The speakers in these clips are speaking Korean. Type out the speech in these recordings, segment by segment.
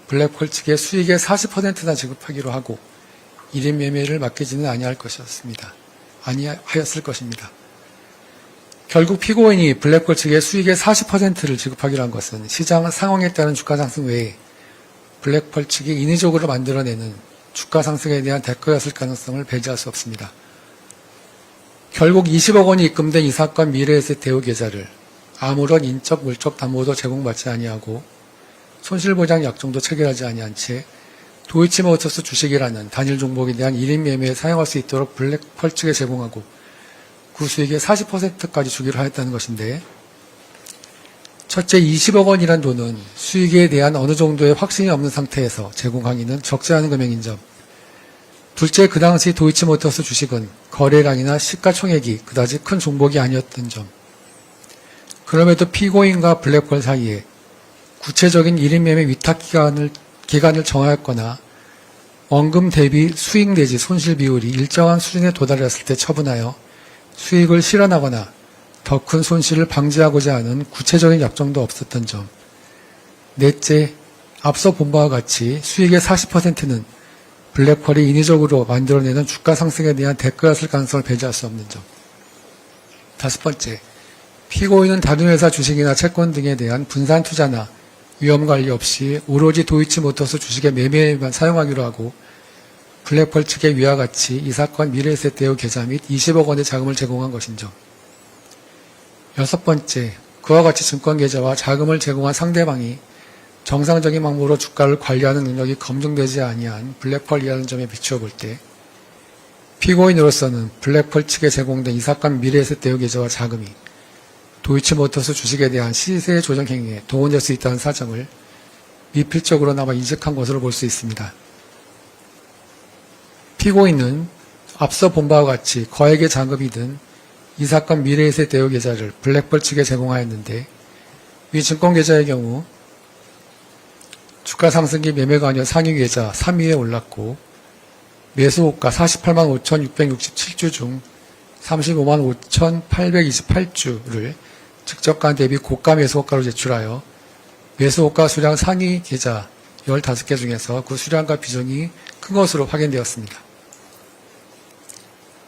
블랙펄 측에 수익의 40%나 지급하기로 하고 1인 매매를 맡기지는 아니하였을 것입니다. 결국 피고인이 블랙펄 측에 수익의 40%를 지급하기로 한 것은 시장 상황에 따른 주가 상승 외에 블랙펄 측이 인위적으로 만들어내는 주가 상승에 대한 대가였을 가능성을 배제할 수 없습니다. 결국 20억 원이 입금된 이 사건 미래에셋 대우 계좌를 아무런 인적 물적 담보도 제공받지 아니하고 손실보장 약정도 체결하지 아니한 채 도이치모터스 주식이라는 단일 종목에 대한 1인 매매에 사용할 수 있도록 블랙펄 측에 제공하고 그 수익의 40%까지 주기로 하였다는 것인데, 첫째 20억 원이란 돈은 수익에 대한 어느 정도의 확신이 없는 상태에서 제공하기는 적지 않은 금액인 점, 둘째 그 당시 도이치모터스 주식은 거래량이나 시가총액이 그다지 큰 종목이 아니었던 점, 그럼에도 피고인과 블랙펄 사이에 구체적인 1인 매매 위탁 기간을 정하였거나 원금 대비 수익 내지 손실 비율이 일정한 수준에 도달했을 때 처분하여 수익을 실현하거나 더 큰 손실을 방지하고자 하는 구체적인 약정도 없었던 점, 넷째, 앞서 본 바와 같이 수익의 40%는 블랙펄이 인위적으로 만들어내는 주가 상승에 대한 대가였을 가능성을 배제할 수 없는 점, 다섯 번째, 피고인은 다른 회사 주식이나 채권 등에 대한 분산 투자나 위험 관리 없이 오로지 도이치모터스 주식의 매매에만 사용하기로 하고 블랙펄 측에 위와 같이 이 사건 미래에셋 대우 계좌 및 20억 원의 자금을 제공한 것인 점, 여섯 번째, 그와 같이 증권계좌와 자금을 제공한 상대방이 정상적인 방법으로 주가를 관리하는 능력이 검증되지 아니한 블랙펄이라는 점에 비추어 볼 때 피고인으로서는 블랙펄 측에 제공된 이 사건 미래에셋 대우 계좌와 자금이 도이치모터스 주식에 대한 시세 조정 행위에 동원될 수 있다는 사정을 미필적으로나마 인식한 것으로 볼 수 있습니다. 피고인은 앞서 본 바와 같이 거액의 자금이든 이 사건 미래에셋 대우 계좌를 블랙펄 측에 제공하였는데, 이 증권계좌의 경우 주가 상승기 매매 관여 상위 계좌 3위에 올랐고 매수호가 48만 5,667주 중 35만 5,828주를 직접간 대비 고가 매수호가로 제출하여 매수호가 수량 상위 계좌 15개 중에서 그 수량과 비중이 큰 것으로 확인되었습니다.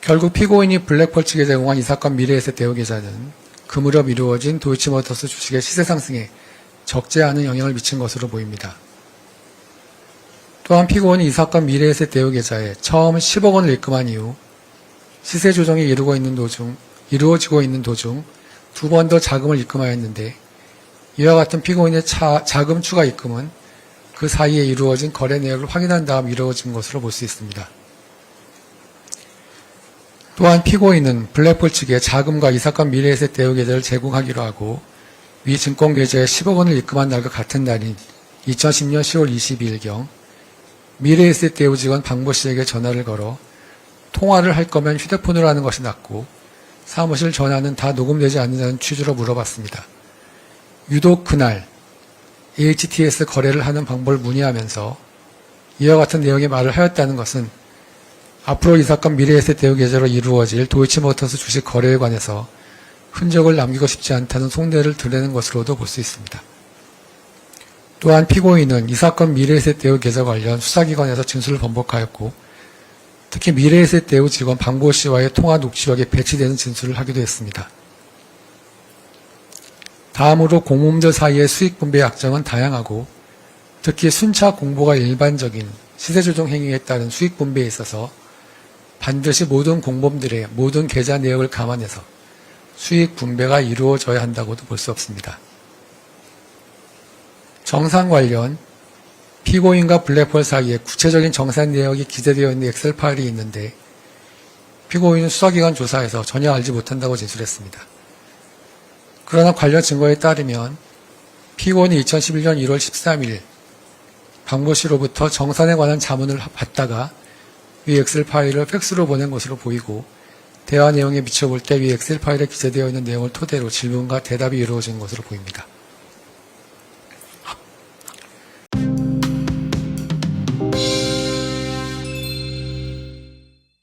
결국 피고인이 블랙펄 측에 제공한 이 사건 미래에셋 대우 계좌는 그 무렵 이루어진 도이치모터스 주식의 시세 상승에 적지 않은 영향을 미친 것으로 보입니다. 또한 피고인이 이 사건 미래에셋 대우 계좌에 처음 10억 원을 입금한 이후 시세 조정이 이루어지고 있는 도중 두 번 더 자금을 입금하였는데, 이와 같은 피고인의 자금 추가 입금은 그 사이에 이루어진 거래 내역을 확인한 다음 이루어진 것으로 볼 수 있습니다. 또한 피고인은 블랙펄 측에 자금과 이 사건 미래에셋 대우 계좌를 제공하기로 하고 위 증권계좌에 10억 원을 입금한 날과 같은 날인 2010년 10월 22일경 미래에셋 대우 직원 박모 씨에게 전화를 걸어 통화를 할 거면 휴대폰으로 하는 것이 낫고 사무실 전화는 다 녹음되지 않는다는 취지로 물어봤습니다. 유독 그날 HTS 거래를 하는 방법을 문의하면서 이와 같은 내용의 말을 하였다는 것은 앞으로 이 사건 미래에셋 대우 계좌로 이루어질 도이치모터스 주식 거래에 관해서 흔적을 남기고 싶지 않다는 속내를 드러내는 것으로도 볼 수 있습니다. 또한 피고인은 이 사건 미래에셋 대우 계좌 관련 수사기관에서 진술을 번복하였고, 특히 미래에셋 대우 직원 박모 씨와의 통화 녹취록에 배치되는 진술을 하기도 했습니다. 다음으로 공모음들 사이의 수익 분배 약정은 다양하고, 특히 순차 공보가 일반적인 시세조정 행위에 따른 수익 분배에 있어서 반드시 모든 공범들의 모든 계좌 내역을 감안해서 수익 분배가 이루어져야 한다고도 볼 수 없습니다. 정산 관련 피고인과 블랙펄 사이에 구체적인 정산 내역이 기재되어 있는 엑셀 파일이 있는데, 피고인은 수사기관 조사에서 전혀 알지 못한다고 진술했습니다. 그러나 관련 증거에 따르면 피고인이 2011년 1월 13일 박모 씨로부터 정산에 관한 자문을 받다가 위 엑셀 파일을 팩스로 보낸 것으로 보이고, 대화 내용에 비춰볼 때 위 엑셀 파일에 기재되어 있는 내용을 토대로 질문과 대답이 이루어진 것으로 보입니다.